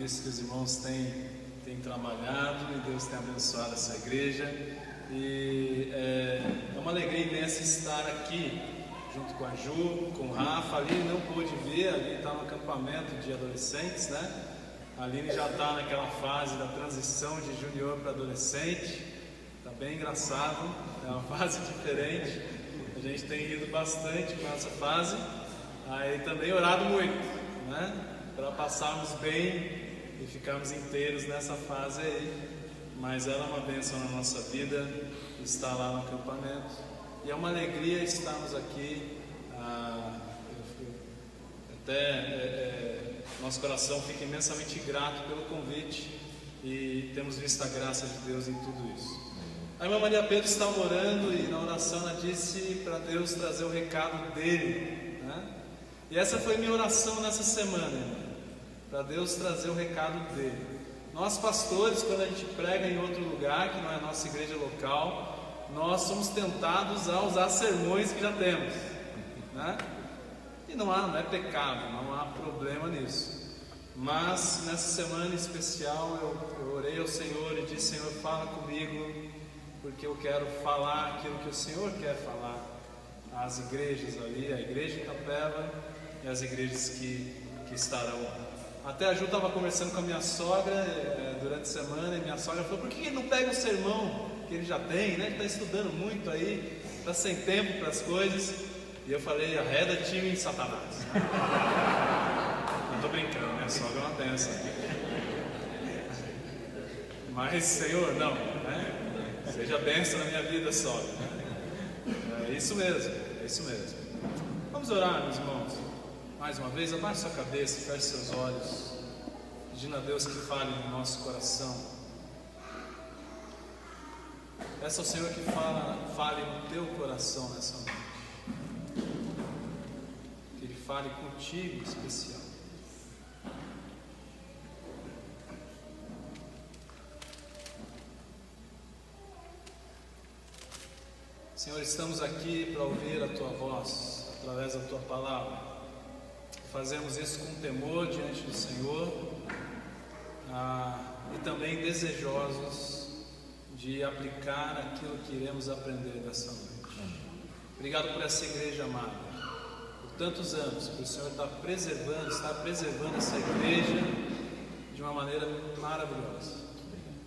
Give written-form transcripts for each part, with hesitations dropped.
isso que os irmãos têm trabalhado e Deus tem abençoado essa igreja. E é uma alegria imensa estar aqui junto com a Ju, com o Rafa. A Aline não pôde vir, a Aline está no acampamento de adolescentes, né? A Aline já está naquela fase da transição de junior para adolescente. Está bem engraçado, é uma fase diferente. A gente tem rido bastante com essa fase. Aí também orado muito, né? Para passarmos bem e ficarmos inteiros nessa fase aí. Mas ela é uma bênção na nossa vida, estar lá no acampamento. E é uma alegria estarmos aqui. Nosso coração fica imensamente grato pelo convite e temos visto a graça de Deus em tudo isso. A irmã Maria Pedro estava orando e na oração ela disse para Deus trazer o recado dele, né? E essa foi minha oração nessa semana, para Deus trazer o recado dele. Nós pastores, quando a gente prega em outro lugar, que não é a nossa igreja local, nós somos tentados a usar sermões que já temos, né? E não é pecado, não há problema nisso. Mas nessa semana em especial eu orei ao Senhor e disse: Senhor, fala comigo, porque eu quero falar aquilo que o Senhor quer falar às igrejas ali, a igreja em Capela e as igrejas que estarão. Até a Ju estava conversando com a minha sogra durante a semana, e minha sogra falou: por que ele não pega o sermão que ele já tem, né? Ele está estudando muito aí, está sem tempo para as coisas. E eu falei: arreda time em Satanás. Não estou brincando, minha sogra é uma benção. Mas, Senhor, não, né? Seja bênção na minha vida, sogra. É isso mesmo, é isso mesmo. Vamos orar, meus irmãos. Mais uma vez, abaixe sua cabeça, feche seus olhos, pedindo a Deus que fale no nosso coração. Peça ao Senhor que fale no teu coração nessa noite. Que Ele fale contigo em especial. Senhor, estamos aqui para ouvir a Tua voz, através da Tua palavra. Fazemos isso com temor diante do Senhor e também desejosos de aplicar aquilo que iremos aprender dessa noite. Obrigado por essa igreja amada, por tantos anos que o Senhor está preservando essa igreja de uma maneira maravilhosa.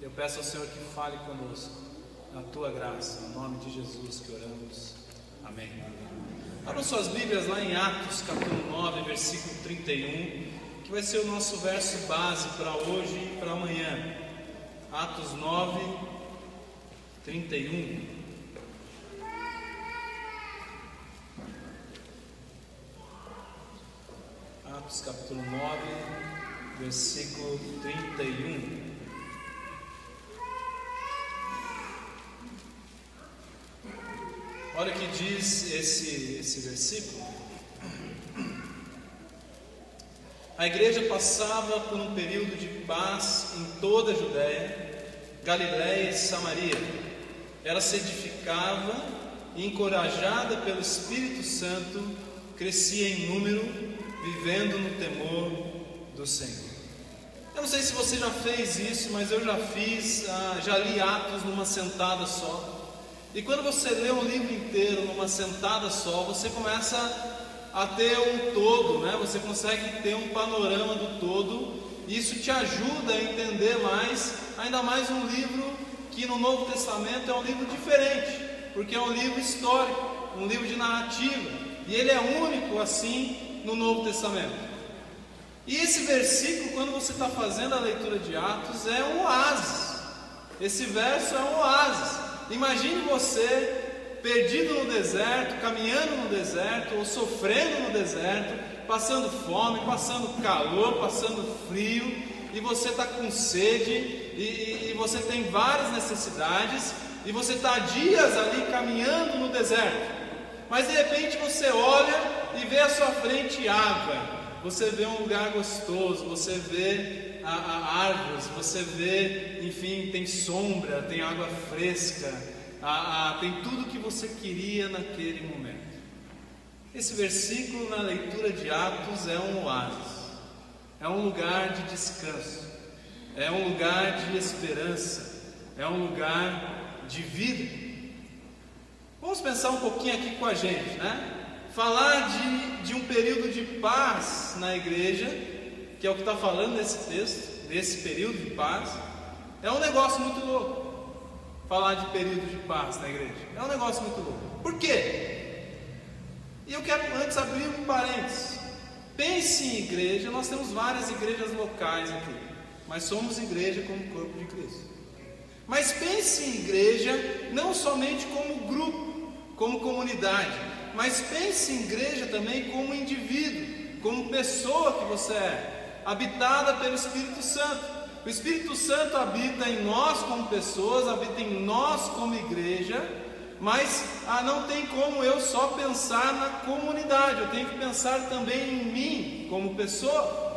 Eu peço ao Senhor que fale conosco, na Tua graça, no nome de Jesus que oramos. Amém. Abram suas Bíblias lá em Atos capítulo 9, versículo 31, que vai ser o nosso verso base para hoje e para amanhã. Atos 9, 31. Atos capítulo 9, versículo 31. Olha o que diz esse versículo. A igreja passava por um período de paz em toda a Judéia, Galiléia e Samaria. Ela se edificava e, encorajada pelo Espírito Santo, crescia em número, vivendo no temor do Senhor. Eu não sei se você já fez isso, mas eu já fiz, já li Atos numa sentada só. E quando você lê um livro inteiro numa sentada só, você começa a ter um todo, né? Você consegue ter um panorama do todo. E isso te ajuda a entender mais, ainda mais um livro que no Novo Testamento é um livro diferente, porque é um livro histórico, um livro de narrativa, e ele é único assim no Novo Testamento. E esse versículo, quando você está fazendo a leitura de Atos, é um oásis. Esse verso é um oásis. Imagine você perdido no deserto, caminhando no deserto, ou sofrendo no deserto, passando fome, passando calor, passando frio, e você está com sede, e você tem várias necessidades, e você está dias ali caminhando no deserto, mas de repente você olha e vê à sua frente água, você vê um lugar gostoso, você vê árvores, você vê, enfim, tem sombra, tem água fresca, tem tudo que você queria naquele momento. Esse versículo na leitura de Atos é um oásis, é um lugar de descanso, é um lugar de esperança, é um lugar de vida. Vamos pensar um pouquinho aqui com a gente, né? Falar de um período de paz na igreja, que é o que está falando nesse texto, desse período de paz, é um negócio muito louco. Falar de período de paz na igreja é um negócio muito louco. Por quê? E eu quero antes abrir um parênteses. Pense em igreja, nós temos várias igrejas locais aqui, mas somos igreja como corpo de Cristo. Mas pense em igreja não somente como grupo, como comunidade, mas pense em igreja também como indivíduo, como pessoa que você é, habitada pelo Espírito Santo. O Espírito Santo habita em nós como pessoas, habita em nós como igreja, mas não tem como eu só pensar na comunidade, eu tenho que pensar também em mim como pessoa.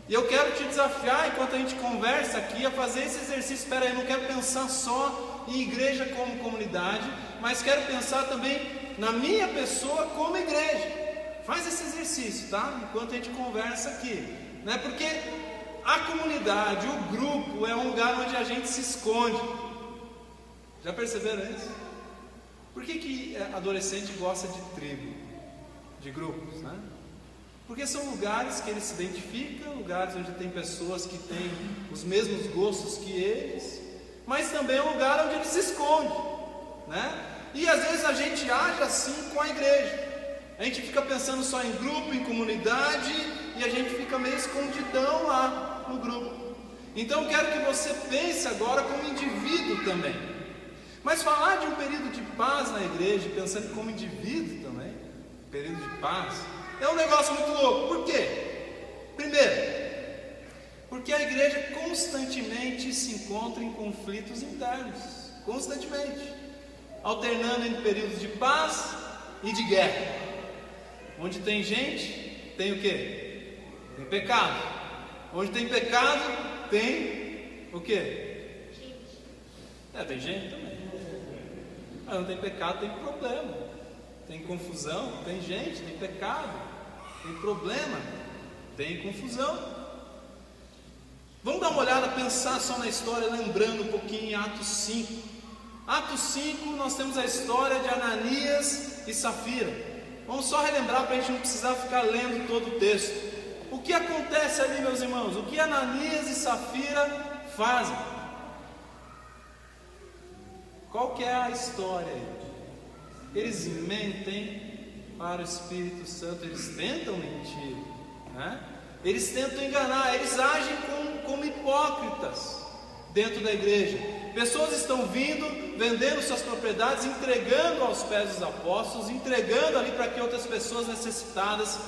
E eu quero te desafiar, enquanto a gente conversa aqui, a fazer esse exercício. Espera aí, eu não quero pensar só em igreja como comunidade, mas quero pensar também na minha pessoa como igreja. Faz esse exercício, tá? Enquanto a gente conversa aqui, né? Porque a comunidade, o grupo, é um lugar onde a gente se esconde. Já perceberam isso? Por que adolescente gosta de tribo, de grupos, né? Porque são lugares que eles se identificam, lugares onde tem pessoas que têm os mesmos gostos que eles, mas também é um lugar onde eles se escondem, né? E às vezes a gente age assim com a igreja. A gente fica pensando só em grupo, em comunidade, e a gente fica meio escondidão lá no grupo. Então eu quero que você pense agora como indivíduo também. Mas falar de um período de paz na igreja, pensando como indivíduo também, período de paz, é um negócio muito louco. Por quê? Primeiro, porque a igreja constantemente se encontra em conflitos internos, constantemente, alternando entre períodos de paz e de guerra. Onde tem gente, tem o quê? Tem pecado. Onde tem pecado, tem o quê? Tem gente também. Mas não tem pecado, tem problema. Tem confusão, tem gente, tem pecado, tem problema, tem confusão. Vamos dar uma olhada, pensar só na história, lembrando um pouquinho em Atos 5. Atos 5, nós temos a história de Ananias e Safira. Vamos só relembrar para a gente não precisar ficar lendo todo o texto. O que acontece ali, meus irmãos? O que Ananias e Safira fazem? Qual que é a história aí? Eles mentem para o Espírito Santo, eles tentam mentir, né? Eles tentam enganar, eles agem como hipócritas dentro da igreja. Pessoas estão vindo, vendendo suas propriedades, entregando aos pés dos apóstolos, entregando ali para que outras pessoas necessitadas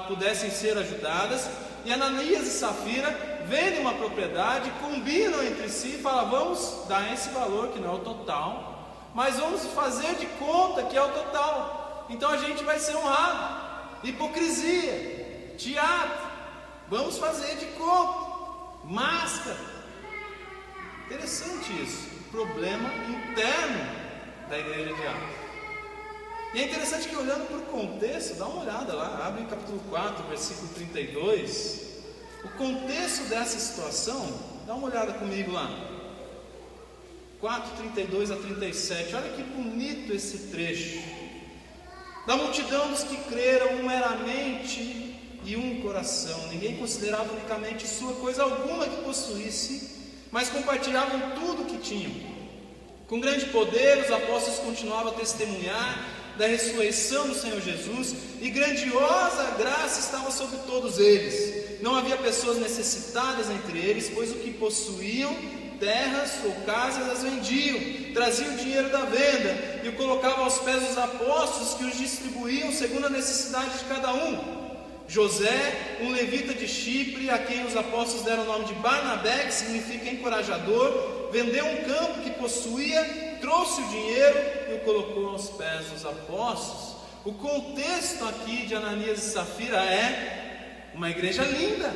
pudessem ser ajudadas. E Ananias e Safira vendem uma propriedade, combinam entre si e falam: vamos dar esse valor que não é o total, mas vamos fazer de conta que é o total, então a gente vai ser honrado. Hipocrisia, teatro, vamos fazer de conta, máscara. Interessante isso, problema interno da igreja de Atos. E é interessante que, olhando para o contexto, dá uma olhada lá, abre em capítulo 4, versículo 32, o contexto dessa situação, dá uma olhada comigo lá, 4, 32 a 37, olha que bonito esse trecho. Da multidão dos que creram, um era a mente e um coração, ninguém considerava unicamente sua coisa alguma que possuísse, mas compartilhavam tudo o que tinham. Com grande poder, os apóstolos continuavam a testemunhar da ressurreição do Senhor Jesus, e grandiosa graça estava sobre todos eles. Não havia pessoas necessitadas entre eles, pois o que possuíam, terras ou casas, as vendiam, traziam o dinheiro da venda e o colocavam aos pés dos apóstolos, que os distribuíam segundo a necessidade de cada um. José, um levita de Chipre, a quem os apóstolos deram o nome de Barnabé, que significa encorajador, vendeu um campo que possuía, trouxe o dinheiro e o colocou aos pés dos apóstolos. O contexto aqui de Ananias e Safira é uma igreja linda,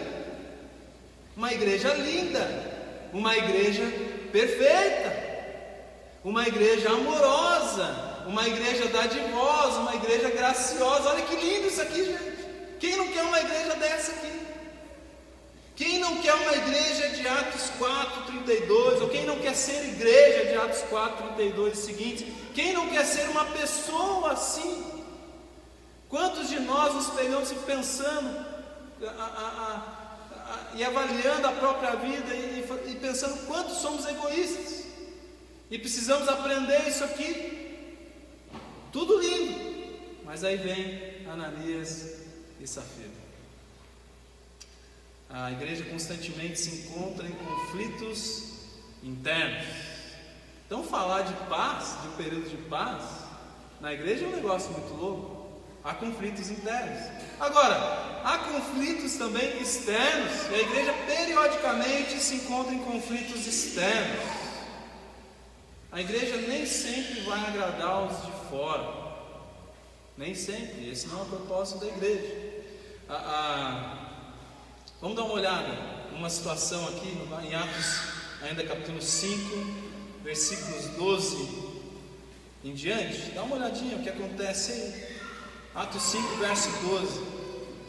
uma igreja linda, uma igreja perfeita, uma igreja amorosa, uma igreja dadivosa, uma igreja graciosa. Olha que lindo isso aqui, gente. Quem não quer uma igreja dessa aqui? não quer uma igreja de Atos 4:32? Ou quem não quer ser igreja de Atos 4:32 e seguinte? Quem não quer ser uma pessoa assim? Quantos de nós nos pegamos pensando e avaliando a própria vida e pensando quanto somos egoístas? E precisamos aprender isso aqui. Tudo lindo, mas aí vem Ananias e Safira. A igreja constantemente se encontra em conflitos internos. Então falar de paz, de um período de paz, na igreja é um negócio muito louco. Há conflitos internos. Agora, há conflitos também externos, e a igreja periodicamente se encontra em conflitos externos. A igreja nem sempre vai agradar os de fora, nem sempre, esse não é o propósito da igreja. Vamos dar uma olhada numa situação aqui em Atos, ainda capítulo 5, versículos 12 em diante. Dá uma olhadinha o que acontece aí. Atos 5, verso 12.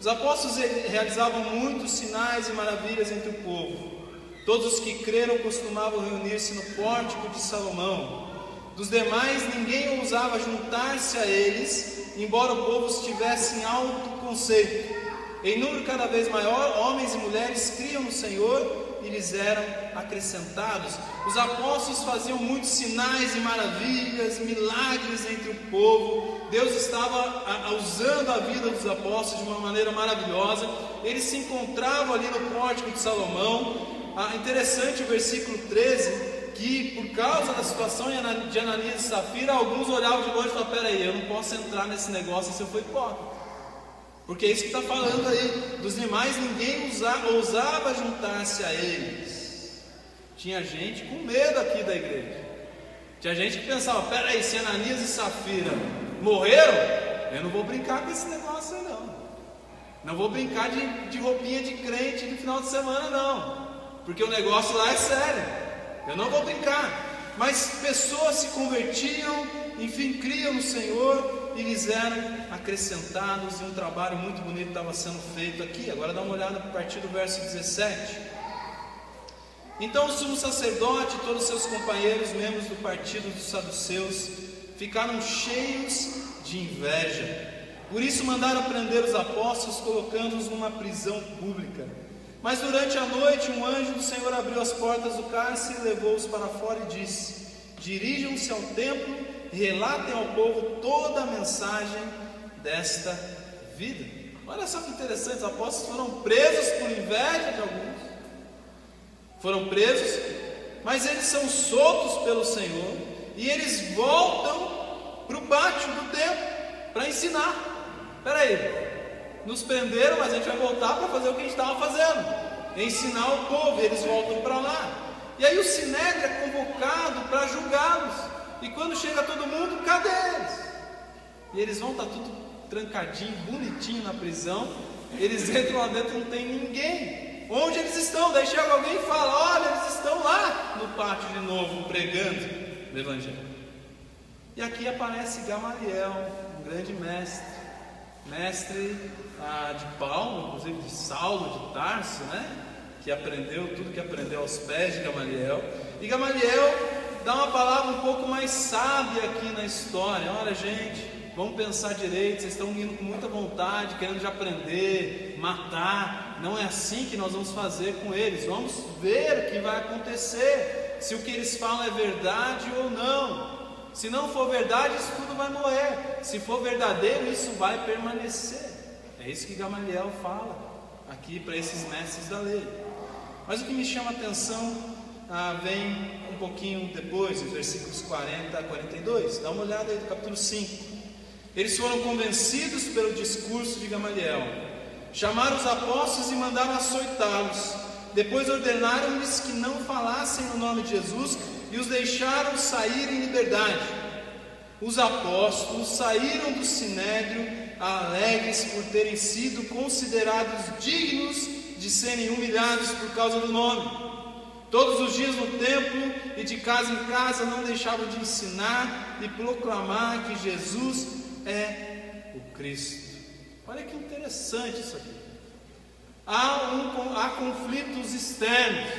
Os apóstolos realizavam muitos sinais e maravilhas entre o povo. Todos os que creram costumavam reunir-se no pórtico de Salomão. Dos demais, ninguém ousava juntar-se a eles, embora o povo estivesse em alto conceito. Em número cada vez maior, homens e mulheres criam no Senhor e lhes eram acrescentados. Os apóstolos faziam muitos sinais e maravilhas, milagres entre o povo. Deus estava usando a vida dos apóstolos de uma maneira maravilhosa. Eles se encontravam ali no pórtico de Salomão. Interessante o versículo 13, que por causa da situação de Ananias e Safira, alguns olhavam de longe e falavam: peraí, eu não posso entrar nesse negócio se eu for hipócrita. Porque é isso que está falando aí. Dos demais ninguém ousava juntar-se a eles. Tinha gente com medo aqui da igreja. Tinha gente que pensava: peraí, se Ananias e Safira morreram, eu não vou brincar com esse negócio aí não. Não vou brincar de roupinha de crente no final de semana não. Porque o negócio lá é sério. Eu não vou brincar. Mas pessoas se convertiam, enfim, criam no Senhor e lhes eram acrescentados, e um trabalho muito bonito estava sendo feito aqui. Agora dá uma olhada a partir do verso 17. Então o sumo sacerdote e todos os seus companheiros, membros do partido dos saduceus, ficaram cheios de inveja. Por isso mandaram prender os apóstolos, colocando-os numa prisão pública. Mas durante a noite um anjo do Senhor abriu as portas do cárcere e levou-os para fora e disse: dirijam-se ao templo e relatem ao povo toda a mensagem desta vida. Olha só que interessante, os apóstolos foram presos por inveja de alguns. Foram presos, mas eles são soltos pelo Senhor e eles voltam para o pátio do templo para ensinar. Espera aí, nos prenderam, mas a gente vai voltar para fazer o que a gente estava fazendo, ensinar o povo. E eles voltam para lá. E aí o Sinédrio é convocado para julgá-los. E quando chega todo mundo, cadê eles? E eles vão estar tudo trancadinho, bonitinho na prisão. Eles entram lá dentro e não tem ninguém. Onde eles estão? Daí chega alguém e fala: olha, eles estão lá no pátio de novo, pregando o Evangelho. E aqui aparece Gamaliel, um grande mestre de Paulo, inclusive de Saulo de Tarso, que aprendeu tudo que aprendeu aos pés de Gamaliel. E Gamaliel dá uma palavra um pouco mais sábia aqui na história. Olha, gente, vamos pensar direito. Vocês estão indo com muita vontade, querendo já aprender, matar. Não é assim que nós vamos fazer com eles. Vamos ver o que vai acontecer, se o que eles falam é verdade ou não. Se não for verdade, isso tudo vai morrer. Se for verdadeiro, isso vai permanecer. É isso que Gamaliel fala aqui para esses mestres da lei. Mas o que me chama a atenção vem um pouquinho depois, os versículos 40 a 42. Dá uma olhada aí do capítulo 5. Eles foram convencidos pelo discurso de Gamaliel. Chamaram os apóstolos e mandaram açoitá-los. Depois ordenaram-lhes que não falassem no nome de Jesus e os deixaram sair em liberdade. Os apóstolos saíram do Sinédrio alegres por terem sido considerados dignos de serem humilhados por causa do nome. Todos os dias no templo e de casa em casa não deixavam de ensinar e proclamar que Jesus é o Cristo. Olha que interessante isso aqui. Há conflitos externos,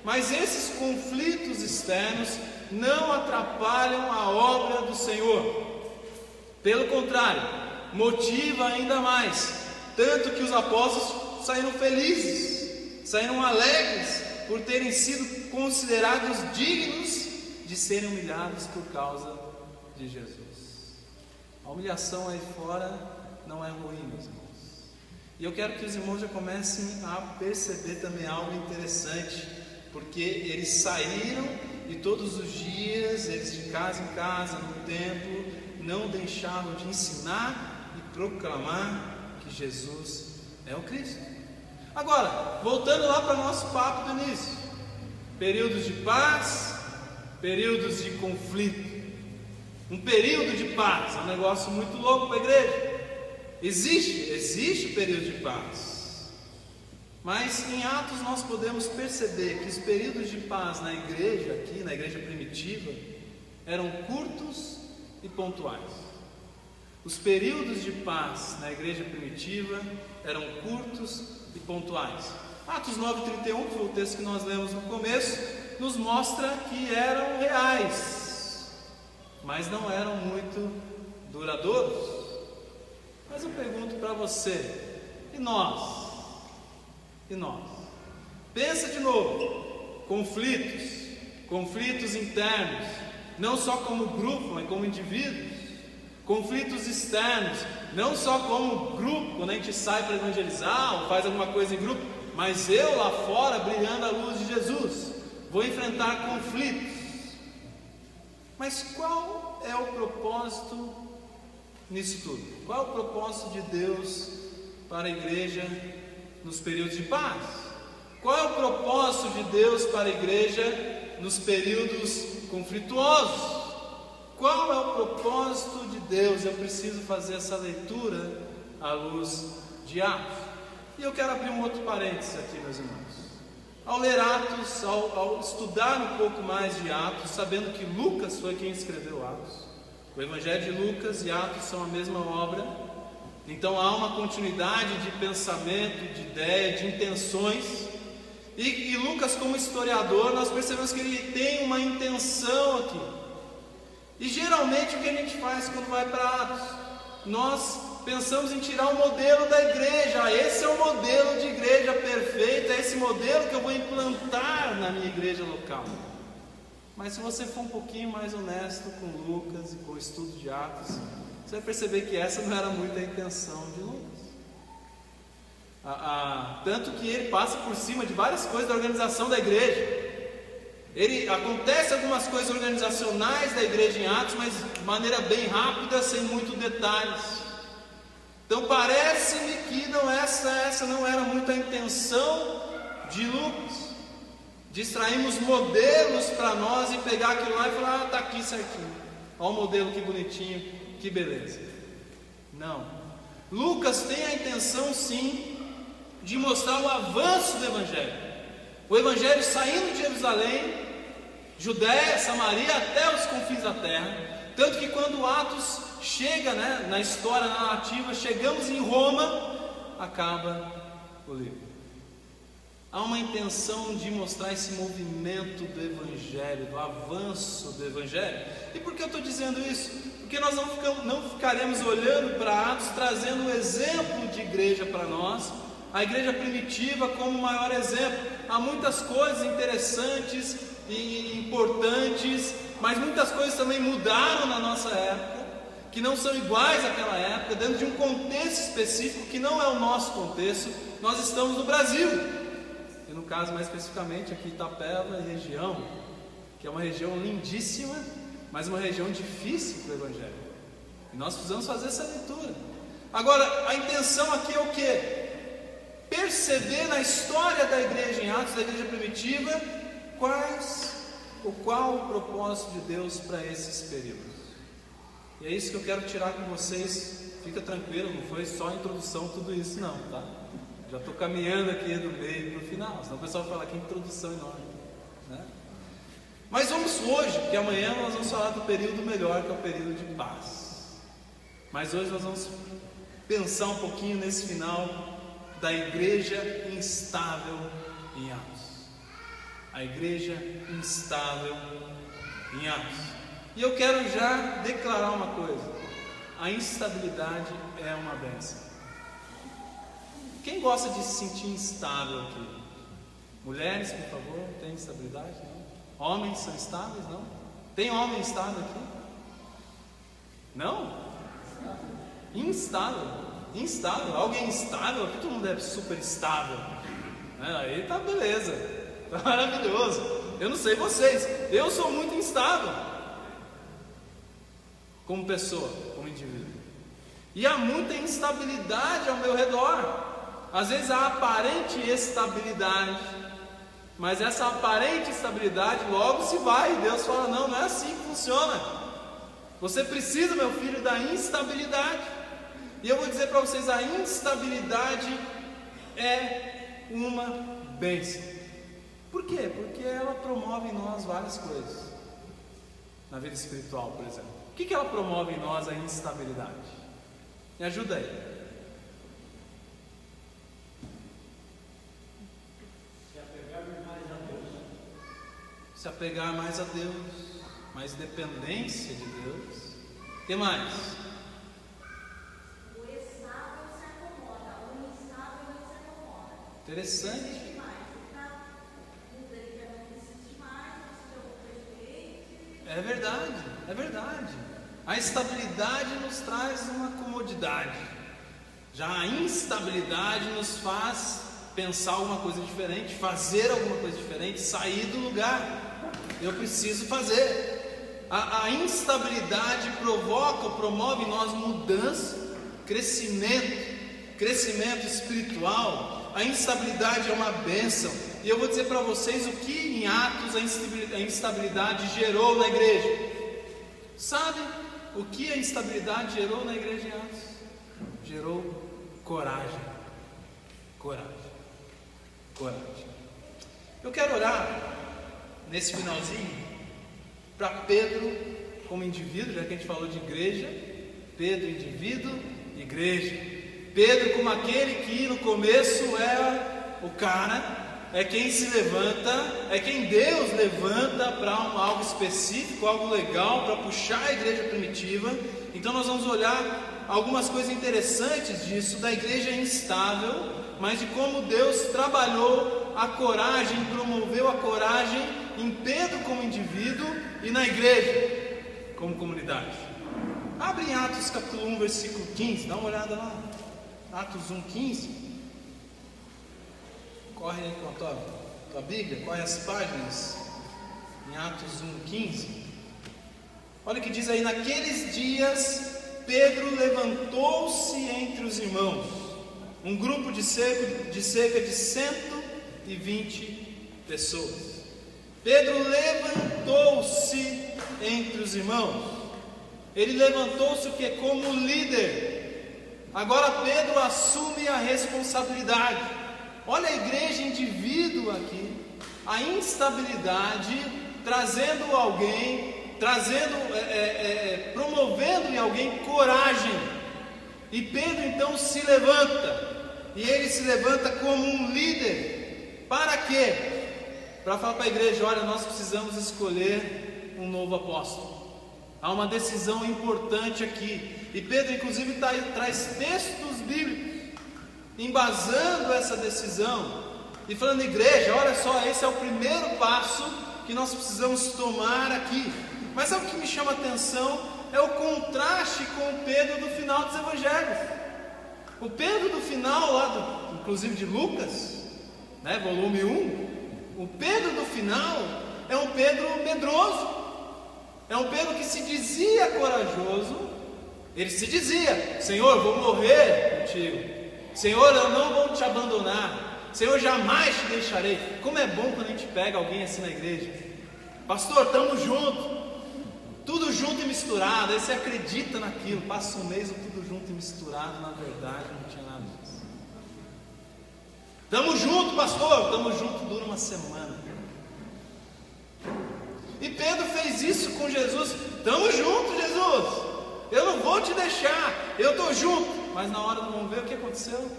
mas esses conflitos externos não atrapalham a obra do Senhor. Pelo contrário, motiva ainda mais, tanto que os apóstolos saíram felizes, saíram alegres por terem sido considerados dignos de serem humilhados por causa de Jesus. A humilhação aí fora não é ruim, meus irmãos. E eu quero que os irmãos já comecem a perceber também algo interessante, porque eles saíram e todos os dias, eles de casa em casa, no templo, não deixavam de ensinar e proclamar que Jesus é o Cristo. Agora, voltando lá para o nosso papo do início, períodos de paz, períodos de conflito. Um período de paz é um negócio muito louco para a igreja. Existe o período de paz, mas em Atos nós podemos perceber que os períodos de paz na igreja, aqui na igreja primitiva, eram curtos e pontuais. Os períodos de paz na igreja primitiva eram curtos e pontuais. Atos 9:31, que foi o texto que nós lemos no começo, nos mostra que eram reais, mas não eram muito duradouros. Mas eu pergunto para você, e nós? E nós? Pensa de novo, conflitos internos, não só como grupo, mas como indivíduos, conflitos externos, não só como grupo, quando a gente sai para evangelizar ou faz alguma coisa em grupo, mas eu lá fora brilhando a luz de Jesus, vou enfrentar conflitos. Mas qual é o propósito nisso tudo? Qual é o propósito de Deus para a igreja nos períodos de paz? Qual é o propósito de Deus para a igreja nos períodos conflituosos? Qual é o propósito de Deus? Eu preciso fazer essa leitura à luz de Atos. E eu quero abrir um outro parênteses aqui, meus irmãos. Ao ler Atos, ao estudar um pouco mais de Atos, sabendo que Lucas foi quem escreveu Atos, o Evangelho de Lucas e Atos são a mesma obra, então há uma continuidade de pensamento, de ideia, de intenções, e Lucas, como historiador, nós percebemos que ele tem uma intenção aqui. E geralmente o que a gente faz quando vai para Atos? Nós pensamos em tirar o modelo da igreja. Esse é o modelo de igreja perfeita, é esse modelo que eu vou implantar na minha igreja local. Mas se você for um pouquinho mais honesto com Lucas e com o estudo de Atos, você vai perceber que essa não era muito a intenção de Lucas. Tanto que ele passa por cima de várias coisas da organização da igreja. Acontece algumas coisas organizacionais da igreja em Atos, mas de maneira bem rápida, sem muito detalhes. Então parece-me que essa não era muito a intenção de Lucas. Distraímos modelos para nós e pegar aquilo lá e falar, está aqui certinho. Olha o modelo, que bonitinho, que beleza. Não. Lucas tem a intenção sim de mostrar o avanço do Evangelho. O Evangelho saindo de Jerusalém, Judéia, Samaria, até os confins da terra. Tanto que quando Atos chega, na história narrativa, chegamos em Roma, acaba o livro. Há uma intenção de mostrar esse movimento do Evangelho, do avanço do Evangelho. E por que eu estou dizendo isso? Porque nós não ficaremos olhando para Atos, trazendo um exemplo de igreja para nós, a igreja primitiva como o maior exemplo. Há muitas coisas interessantes e importantes, mas muitas coisas também mudaram na nossa época, que não são iguais àquela época, dentro de um contexto específico que não é o nosso contexto. Nós estamos no Brasil, e no caso mais especificamente aqui Itapeva e região, que é uma região lindíssima, mas uma região difícil para o Evangelho, e nós precisamos fazer essa leitura. Agora, a intenção aqui é o quê? Perceber na história da igreja em Atos, da igreja primitiva, qual o propósito de Deus para esses períodos. E é isso que eu quero tirar com vocês. Fica tranquilo, não foi só a introdução tudo isso não, tá? Já estou caminhando aqui do meio para o final, senão o pessoal vai falar que introdução enorme, né? Mas vamos hoje, porque amanhã nós vamos falar do período melhor, que é o período de paz. Mas hoje nós vamos pensar um pouquinho nesse final da igreja instável em Atos. A igreja instável em Atos. E eu quero já declarar uma coisa: a instabilidade é uma bênção. Quem gosta de se sentir instável aqui? Mulheres, por favor, tem instabilidade? Não? Homens são estáveis? Não? Tem homem estável aqui? Não? Instável? Instável? Alguém instável? Aqui todo mundo é super estável. Aí tá beleza, tá maravilhoso. Eu não sei vocês, eu sou muito instável como pessoa, como indivíduo. E há muita instabilidade ao meu redor. Às vezes há aparente estabilidade, mas essa aparente estabilidade logo se vai. E Deus fala: não, não é assim que funciona. Você precisa, meu filho, da instabilidade. E eu vou dizer para vocês: a instabilidade é uma bênção. Por quê? Porque ela promove em nós várias coisas. Na vida espiritual, por exemplo, o que ela promove em nós? A instabilidade. Me ajuda aí. Se apegar mais a Deus, mais dependência de Deus. O que mais? O estável se acomoda, o instável não se acomoda. Interessante. É verdade, é verdade. A estabilidade nos traz uma comodidade. Já a instabilidade nos faz pensar alguma coisa diferente, fazer alguma coisa diferente, sair do lugar. Eu preciso fazer. A instabilidade provoca, promove em nós mudança, crescimento espiritual. A instabilidade é uma bênção. E eu vou dizer para vocês o que em Atos a instabilidade gerou na igreja. Sabe o que a instabilidade gerou na igreja em Atos? Gerou coragem. Coragem. Eu quero orar nesse finalzinho para Pedro como indivíduo, já que a gente falou de igreja. Pedro indivíduo, igreja. Pedro como aquele que no começo é o cara, é quem se levanta, é quem Deus levanta para algo específico, algo legal, para puxar a igreja primitiva. Então nós vamos olhar algumas coisas interessantes disso, da igreja instável, mas de como Deus trabalhou a coragem, promoveu a coragem em Pedro como indivíduo e na igreja como comunidade. Abre em Atos capítulo 1, versículo 15, dá uma olhada lá. Atos 1, 15. Corre aí com a tua Bíblia, corre as páginas. Em Atos 1, 15. Olha o que diz aí: naqueles dias Pedro levantou-se entre os irmãos, um grupo de cerca de 120 pessoas. Pedro levantou-se entre os irmãos. Ele levantou-se como líder. Agora Pedro assume a responsabilidade. Olha a igreja indivíduo aqui, a instabilidade trazendo alguém, promovendo em alguém coragem. E Pedro então se levanta, e ele se levanta como um líder. Para quê? Para falar para a igreja: olha, nós precisamos escolher um novo apóstolo. Há uma decisão importante aqui. E Pedro inclusive traz textos bíblicos embasando essa decisão e falando: igreja, olha só, esse é o primeiro passo que nós precisamos tomar aqui. Mas sabe o que me chama a atenção? É o contraste com o Pedro do final dos evangelhos. O Pedro do final lá, inclusive de Lucas, volume 1, o Pedro do final é um Pedro medroso, é um Pedro que se dizia corajoso. Ele se dizia: Senhor, vou morrer contigo, Senhor, eu não vou te abandonar, Senhor, jamais te deixarei. Como é bom quando a gente pega alguém assim na igreja: pastor, estamos juntos, tudo junto e misturado. Aí você acredita naquilo, passa um mês tudo junto e misturado, na verdade não tinha nada disso. Estamos juntos, pastor, estamos juntos, dura uma semana. E Pedro fez isso com Jesus: estamos juntos, Jesus, eu não vou te deixar, eu estou junto. Mas na hora do vamos ver, o que aconteceu?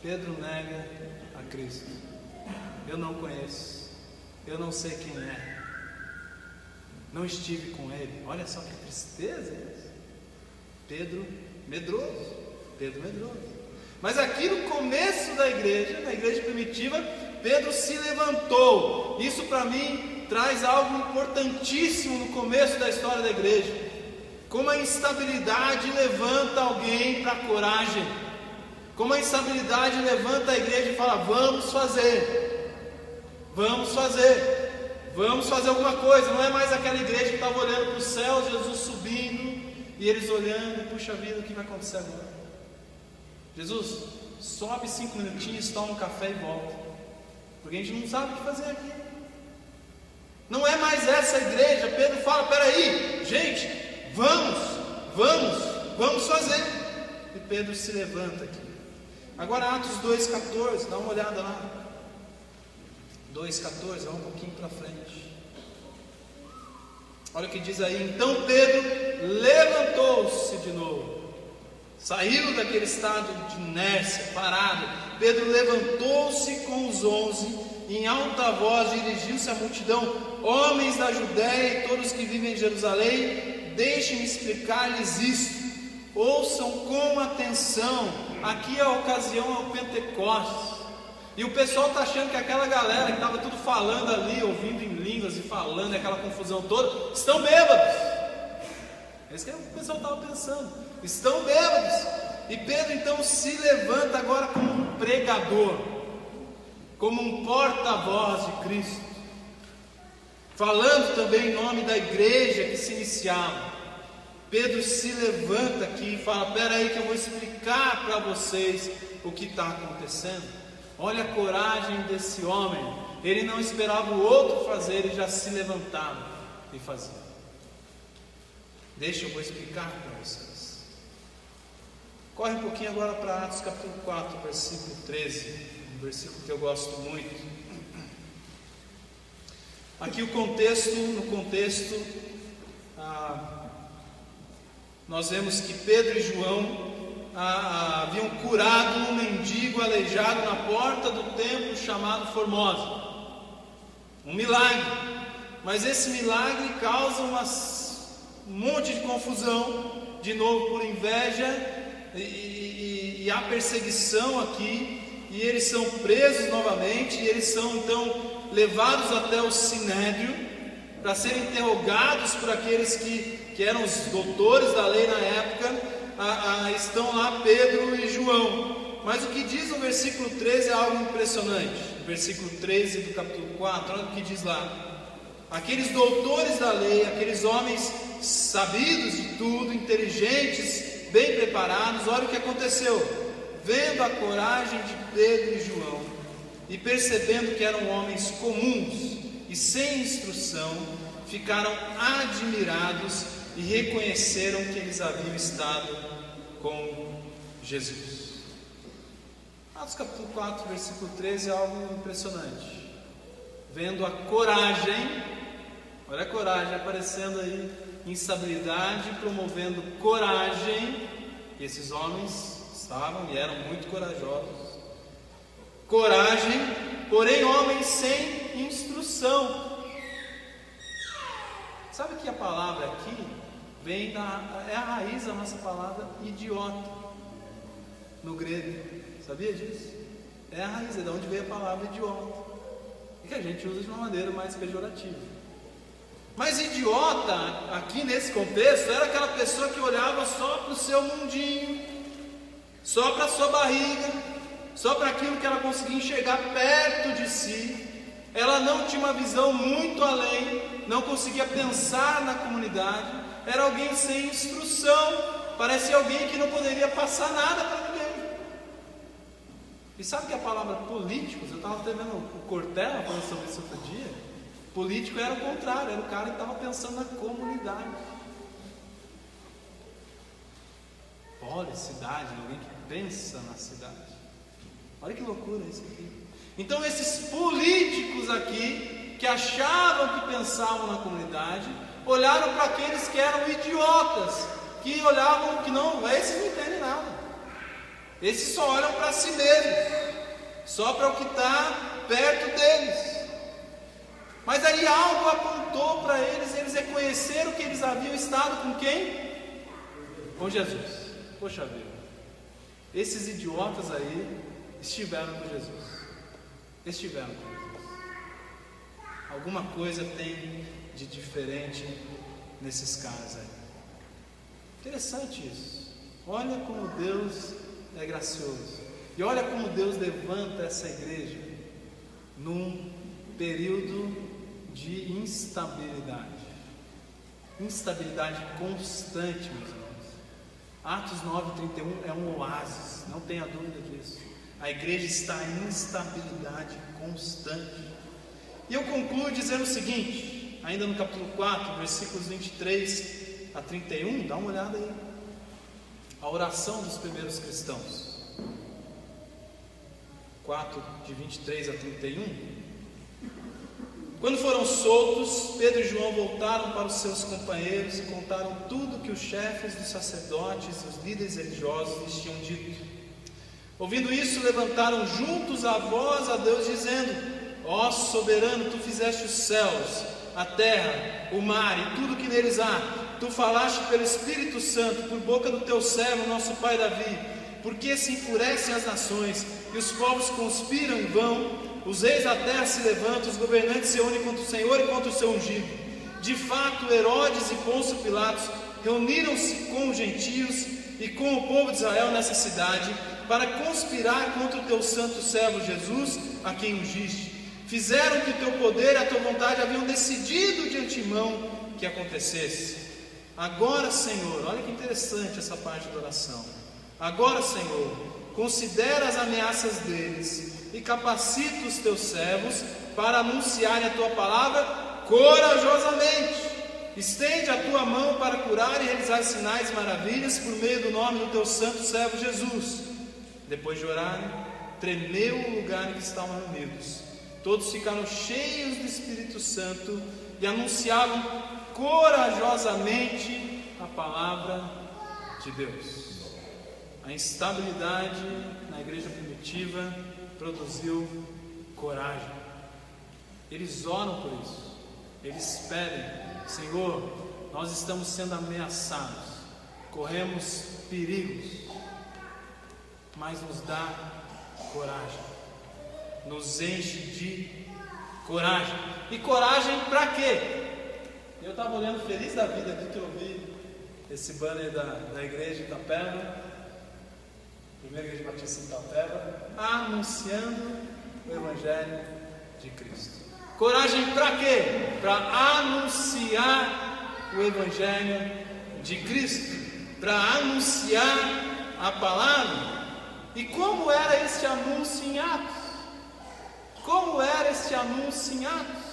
Pedro nega a Cristo. Eu não conheço, eu não sei quem é, não estive com ele. Olha só que tristeza isso. Pedro medroso. Mas aqui no começo da igreja, na igreja primitiva, Pedro se levantou. Isso para mim traz algo importantíssimo no começo da história da igreja. Como a instabilidade levanta alguém para a coragem. Como a instabilidade levanta a igreja e fala: vamos fazer alguma coisa. Não é mais aquela igreja que estava olhando para o céu, Jesus subindo, e eles olhando: puxa vida, o que vai acontecer agora? Jesus, sobe 5 minutinhos, toma um café e volta, porque a gente não sabe o que fazer aqui. Não é mais essa igreja. Pedro fala: peraí, gente, vamos fazer. E Pedro se levanta aqui. Agora Atos 2,14, dá uma olhada lá. 2,14, vai um pouquinho para frente. Olha o que diz aí: então Pedro levantou-se de novo. Saiu daquele estado de inércia, parado. Pedro levantou-se com os 11, em alta voz dirigiu-se à multidão: homens da Judéia e todos que vivem em Jerusalém, deixem-me explicar-lhes isto. Ouçam com atenção. Aqui a ocasião é o Pentecostes. E o pessoal está achando que aquela galera que estava tudo falando ali, ouvindo em línguas e falando, aquela confusão toda, estão bêbados. É isso que o pessoal estava pensando. Estão bêbados. E Pedro então se levanta agora como um pregador, como um porta-voz de Cristo, falando também em nome da igreja que se iniciava. Pedro se levanta aqui e fala: espera aí que eu vou explicar para vocês o que está acontecendo. Olha a coragem desse homem. Ele não esperava o outro fazer, ele já se levantava e fazia. Deixa eu vou explicar para vocês. Corre um pouquinho agora para Atos capítulo 4, versículo 13, um versículo que eu gosto muito. Aqui no contexto, nós vemos que Pedro e João haviam curado um mendigo aleijado na porta do templo chamado Formosa. Um milagre. Mas esse milagre causa um monte de confusão, de novo por inveja, e há perseguição aqui, e eles são presos novamente, e eles são então levados até o Sinédrio para serem interrogados por aqueles que eram os doutores da lei na época. Estão lá Pedro e João. Mas o que diz no versículo 13 é algo impressionante. Versículo 13 do capítulo 4, olha o que diz lá: aqueles doutores da lei, aqueles homens sabidos de tudo, inteligentes, bem preparados, olha o que aconteceu. Vendo a coragem de Pedro e João, e percebendo que eram homens comuns e sem instrução, ficaram admirados e reconheceram que eles haviam estado com Jesus. Atos capítulo 4, versículo 13 é algo impressionante. Vendo a coragem, olha a coragem aparecendo aí, instabilidade promovendo coragem, e esses homens estavam e eram muito corajosos. Coragem, porém homens sem instrução. Sabe que a palavra aqui vem é a raiz da nossa palavra idiota no grego. Sabia disso? É a raiz, é de onde veio a palavra idiota, e que a gente usa de uma maneira mais pejorativa. Mas idiota, aqui nesse contexto, era aquela pessoa que olhava só para o seu mundinho, só para a sua barriga, só para aquilo que ela conseguia enxergar perto de si. Ela não tinha uma visão muito além, não conseguia pensar na comunidade. Era alguém sem instrução, parecia alguém que não poderia passar nada para ninguém. E sabe que a palavra políticos, eu estava até vendo o Cortella falando sobre isso outro dia. Político era o contrário, era o cara que estava pensando na comunidade. Polis, cidade, alguém que pensa na cidade. Olha que loucura isso aqui. Então esses políticos aqui, que achavam que pensavam na comunidade, olharam para aqueles que eram idiotas, que olhavam que não, esses não entendem nada. Esses só olham para si mesmos, só para o que está perto deles. Mas aí algo apontou para eles, eles reconheceram que eles haviam estado com quem? Com Jesus. Poxa vida, esses idiotas aí estiveram com Jesus. Estiveram com Jesus. Alguma coisa tem de diferente nesses caras aí. Interessante isso. Olha como Deus é gracioso. E olha como Deus levanta essa igreja num período de instabilidade. Instabilidade constante, meus irmãos. Atos 9:31 é um oásis, não tenha dúvida disso. A igreja está em instabilidade constante. E eu concluo dizendo o seguinte, ainda no capítulo 4, versículos 23 a 31, dá uma olhada aí. A oração dos primeiros cristãos. 4, de 23 a 31. Quando foram soltos, Pedro e João voltaram para os seus companheiros e contaram tudo que os chefes dos sacerdotes e os líderes religiosos lhes tinham dito. Ouvindo isso, levantaram juntos a voz a Deus, dizendo: ó soberano, tu fizeste os céus, a terra, o mar e tudo que neles há. Tu falaste pelo Espírito Santo, por boca do teu servo, nosso pai Davi. Porque se enfurecem as nações e os povos conspiram em vão, os reis da terra se levantam, os governantes se unem contra o Senhor e contra o seu ungido. De fato, Herodes e Pôncio Pilatos reuniram-se com os gentios e com o povo de Israel nessa cidade, para conspirar contra o teu santo servo Jesus, a quem ungiste. Fizeram que o teu poder e a tua vontade haviam decidido de antemão que acontecesse. Agora, Senhor, olha que interessante essa parte da oração. Agora, Senhor, considera as ameaças deles e capacita os teus servos para anunciarem a tua palavra corajosamente. Estende a tua mão para curar e realizar sinais e maravilhas por meio do nome do teu santo servo Jesus. Depois de orarem, tremeu o lugar em que estavam reunidos. Todos ficaram cheios do Espírito Santo e anunciavam corajosamente a palavra de Deus. A instabilidade na igreja primitiva produziu coragem. Eles oram por isso. Eles pedem: Senhor, nós estamos sendo ameaçados, corremos perigos, mas nos dá coragem, nos enche de coragem. E coragem para quê? Eu estava olhando feliz da vida aqui que eu vi esse banner da igreja de Itapeva, primeira igreja batista de Itapeva, anunciando o Evangelho de Cristo. Coragem para quê? Para anunciar o Evangelho de Cristo, para anunciar a palavra. E como era este anúncio em Atos? Como era este anúncio em Atos?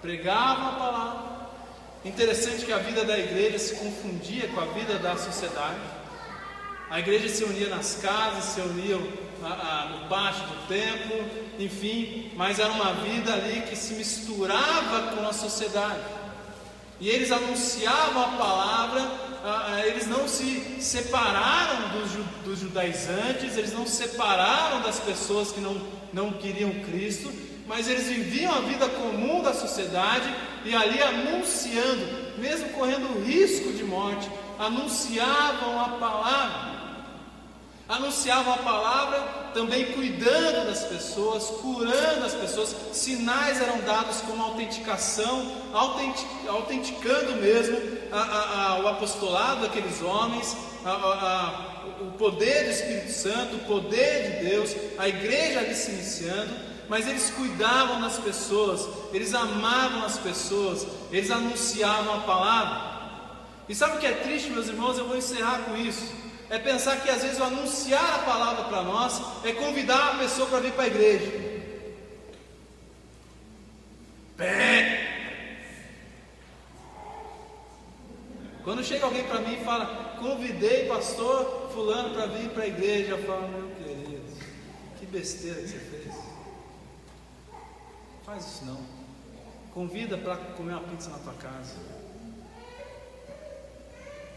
Pregavam a palavra. Interessante que a vida da igreja se confundia com a vida da sociedade. A igreja se unia nas casas, se uniam no pátio do templo, enfim, mas era uma vida ali que se misturava com a sociedade. E eles anunciavam a palavra, eles não se separaram dos judaizantes, eles não se separaram das pessoas que não queriam Cristo, mas eles viviam a vida comum da sociedade e ali anunciando, mesmo correndo risco de morte, anunciavam a palavra. Anunciavam a palavra, também cuidando das pessoas, curando as pessoas. Sinais eram dados como autenticação, autenticando mesmo o apostolado daqueles homens, o poder do Espírito Santo, o poder de Deus, a igreja ali se iniciando. Mas eles cuidavam das pessoas, eles amavam as pessoas, eles anunciavam a palavra. E sabe o que é triste, meus irmãos? Eu vou encerrar com isso. É pensar que às vezes o anunciar a palavra para nós é convidar a pessoa para vir para a igreja. Quando chega alguém para mim e fala: convidei pastor fulano para vir para a igreja, eu falo: meu querido, que besteira que você fez. Faz isso não. Convida para comer uma pizza na tua casa.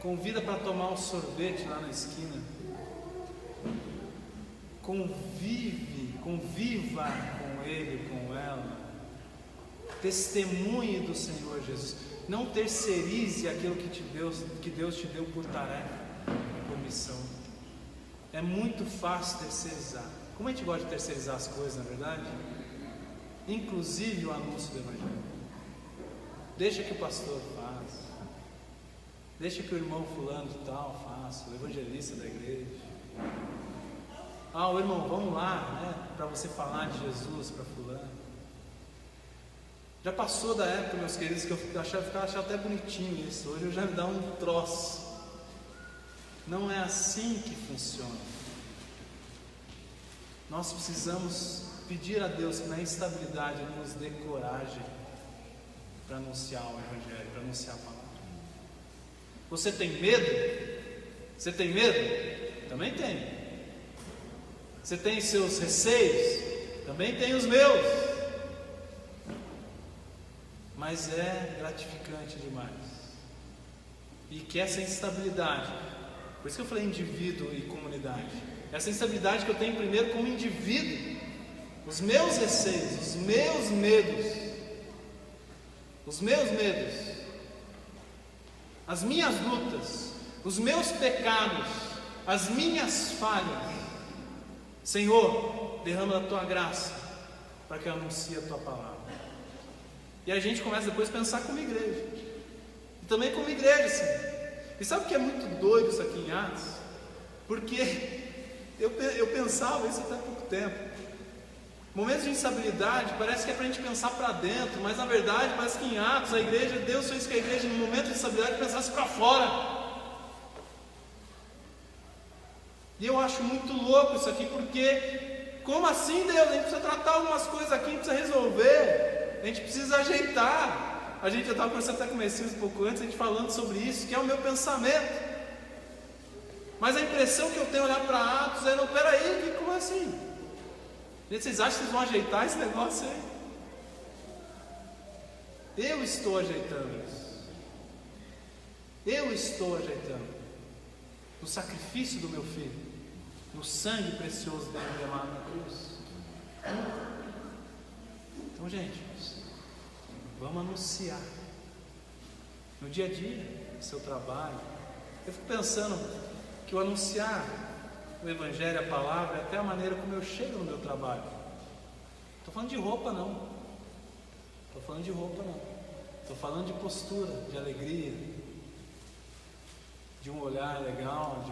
Convida para tomar um sorvete lá na esquina. conviva com ele, com ela, testemunhe do Senhor Jesus. Não terceirize aquilo que Deus te deu por tarefa, por missão. É muito fácil terceirizar. Como a gente gosta de terceirizar as coisas, na verdade? Inclusive o anúncio do Evangelho. Deixa que o pastor faça. Deixa que o irmão fulano de tal faça, o evangelista da igreja. O irmão, vamos lá, né? Para você falar de Jesus para fulano. Já passou da época, meus queridos, que eu achava até bonitinho isso. Hoje eu já me dá um troço. Não é assim que funciona. Nós precisamos pedir a Deus que na instabilidade Ele nos dê coragem para anunciar o Evangelho, para anunciar a palavra. Você tem medo? Você tem medo? Também tenho. Você tem seus receios? Também tenho os meus. Mas é gratificante demais. E que essa instabilidade, por isso que eu falei indivíduo e comunidade, essa instabilidade que eu tenho primeiro como indivíduo, os meus receios, os meus medos, as minhas lutas, os meus pecados, as minhas falhas. Senhor, derrama a tua graça para que eu anuncie a tua palavra. E a gente começa depois a pensar como igreja, e também como igreja, sim. E sabe o que é muito doido isso aqui em Atos? Porque eu pensava isso até há pouco tempo. Momentos de instabilidade, parece que é para a gente pensar para dentro, mas na verdade parece que em Atos, a igreja, Deus fez que a igreja, no momento de instabilidade, pensasse para fora. E eu acho muito louco isso aqui, porque, como assim, Deus? A gente precisa tratar algumas coisas aqui, a gente precisa resolver, a gente precisa ajeitar. A gente já estava conversando até com o Messias um pouco antes, a gente falando sobre isso, que é o meu pensamento. Mas a impressão que eu tenho olhar para Atos é, não, peraí, como é assim? Gente, vocês acham que vocês vão ajeitar esse negócio aí? Eu estou ajeitando isso. Eu estou ajeitando. No sacrifício do meu filho, no sangue precioso dele derramado na cruz. Então, gente, vamos anunciar no dia a dia, no seu trabalho. Eu fico pensando que o anunciar o Evangelho, a palavra, é até a maneira como eu chego no meu trabalho. Estou falando de roupa não. Estou falando de roupa não. Estou falando de postura, de alegria, de um olhar legal,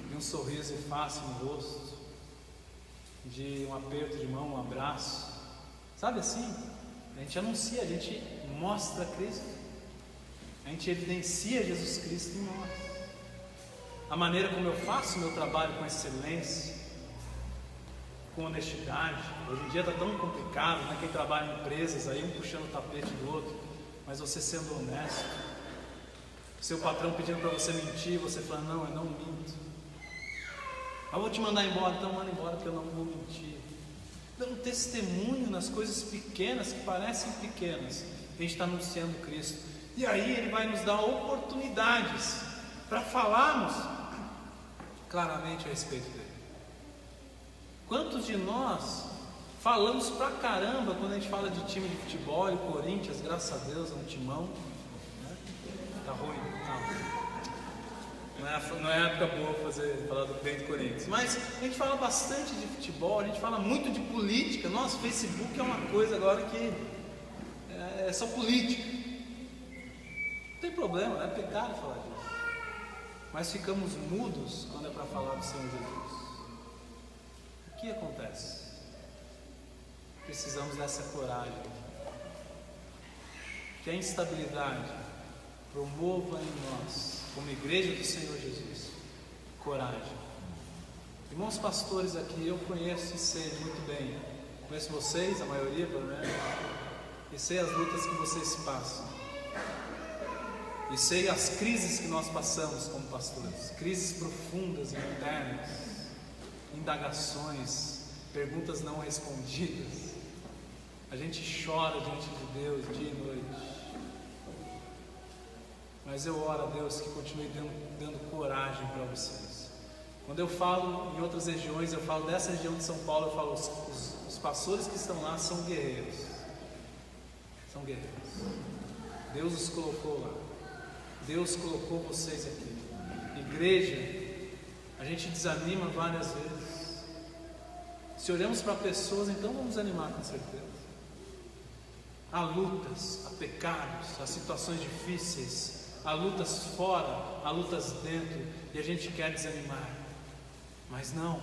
de um sorriso fácil no rosto, de um aperto de mão, um abraço. Sabe assim? A gente anuncia, a gente mostra Cristo, a gente evidencia Jesus Cristo em nós. A maneira como eu faço o meu trabalho com excelência, com honestidade. Hoje em dia está tão complicado, né? Quem trabalha em empresas, aí um puxando o tapete do outro, mas você sendo honesto, seu patrão pedindo para você mentir, você fala, não, eu não minto. Eu vou te mandar embora, então manda embora porque eu não vou mentir. Dando testemunho nas coisas pequenas, que parecem pequenas, a gente está anunciando Cristo. E aí Ele vai nos dar oportunidades para falarmos claramente a respeito dele. Quantos de nós falamos pra caramba quando a gente fala de time de futebol, e Corinthians, graças a Deus, é um timão, né? Tá ruim, não é época boa falar bem do Corinthians, mas a gente fala bastante de futebol, a gente fala muito de política. Nossa, o Facebook é uma coisa agora que é só política. Não tem problema, não é pecado falar disso. Mas ficamos mudos quando é para falar do Senhor Jesus. O que acontece? Precisamos dessa coragem. Que a instabilidade promova em nós, como igreja do Senhor Jesus, coragem. Irmãos pastores aqui, eu conheço e sei muito bem. Conheço vocês, a maioria pelo menos, e sei as lutas que vocês passam. E sei as crises que nós passamos como pastores, crises profundas, internas, indagações, perguntas não respondidas. A gente chora diante de Deus dia e noite. Mas eu oro a Deus que continue dando coragem para vocês. Quando eu falo em outras regiões, eu falo dessa região de São Paulo, eu falo, os pastores que estão lá são guerreiros. São guerreiros. Deus os colocou lá. Deus colocou vocês aqui. Igreja, a gente desanima várias vezes. Se olhamos para pessoas, então vamos animar com certeza. Há lutas, há pecados, há situações difíceis, há lutas fora, há lutas dentro, e a gente quer desanimar. Mas não,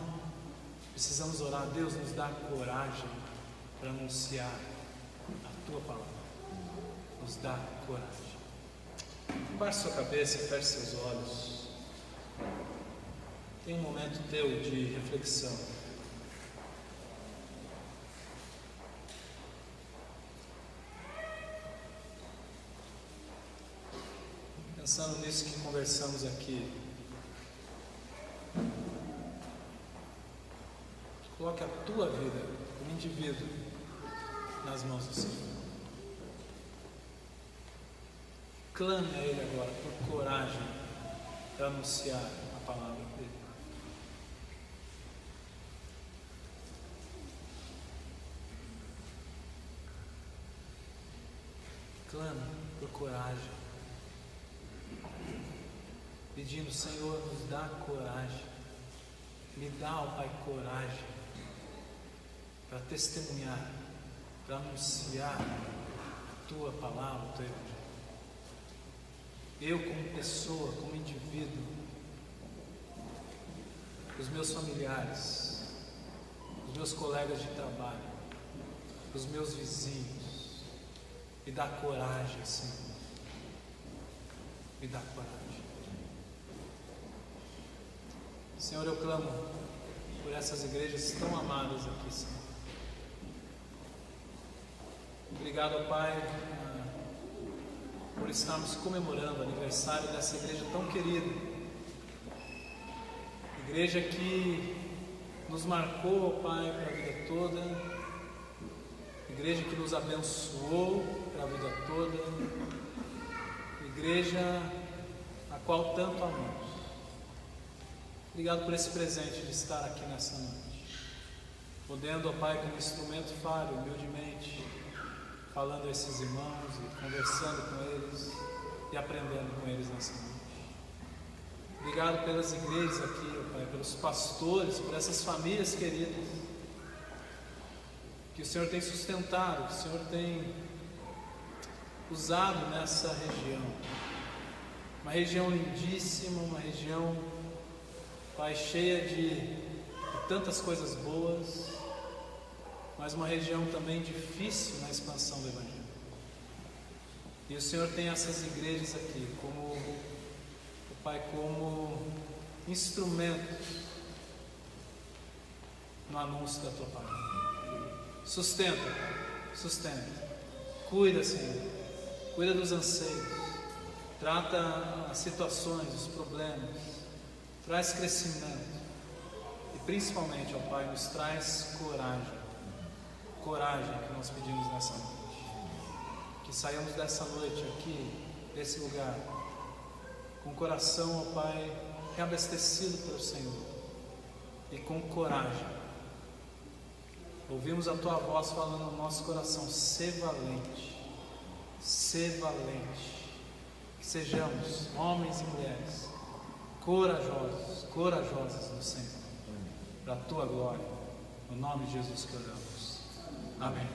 precisamos orar. Deus nos dá coragem para anunciar a Tua palavra. Nos dá coragem. Baixe sua cabeça, feche seus olhos. Tem um momento teu de reflexão. Pensando nisso que conversamos aqui, coloque a tua vida como indivíduo nas mãos do Senhor. Clame a Ele agora por coragem para anunciar a palavra dEle. Clame por coragem, pedindo: Senhor, nos dá coragem, me dá, ó Pai, coragem para testemunhar, para anunciar a Tua palavra, o Teu Evangelho. Eu, como pessoa, como indivíduo, os meus familiares, os meus colegas de trabalho, os meus vizinhos, me dá coragem, Senhor, me dá coragem. Senhor, eu clamo por essas igrejas tão amadas aqui, Senhor. Obrigado, ó Pai, por estarmos comemorando o aniversário dessa igreja tão querida. Igreja que nos marcou, ó Pai, para a vida toda. Igreja que nos abençoou para a vida toda. Igreja a qual tanto amamos. Obrigado por esse presente de estar aqui nessa noite, podendo, ó Pai, como instrumento falho, humildemente, falando a esses irmãos e conversando com eles e aprendendo com eles nessa noite. Obrigado pelas igrejas aqui, ó Pai, pelos pastores, por essas famílias queridas que o Senhor tem sustentado, que o Senhor tem usado nessa região. Uma região lindíssima, uma região, Pai, cheia de tantas coisas boas, mas uma região também difícil na expansão do Evangelho. E o Senhor tem essas igrejas aqui como, Pai, como instrumentos no anúncio da Tua palavra. Sustenta, sustenta. Cuida, Senhor. Cuida dos anseios. Trata as situações, os problemas. Traz crescimento. E principalmente, ó Pai, nos traz coragem. Coragem que nós pedimos nessa noite. Que saiamos dessa noite aqui, desse lugar, com o coração, ó Pai, reabastecido pelo Senhor e com coragem. Ouvimos a Tua voz falando no nosso coração: ser valente, ser valente. Que sejamos homens e mulheres corajosos, corajosas no Senhor, para a Tua glória. No nome de Jesus que oramos. Amém.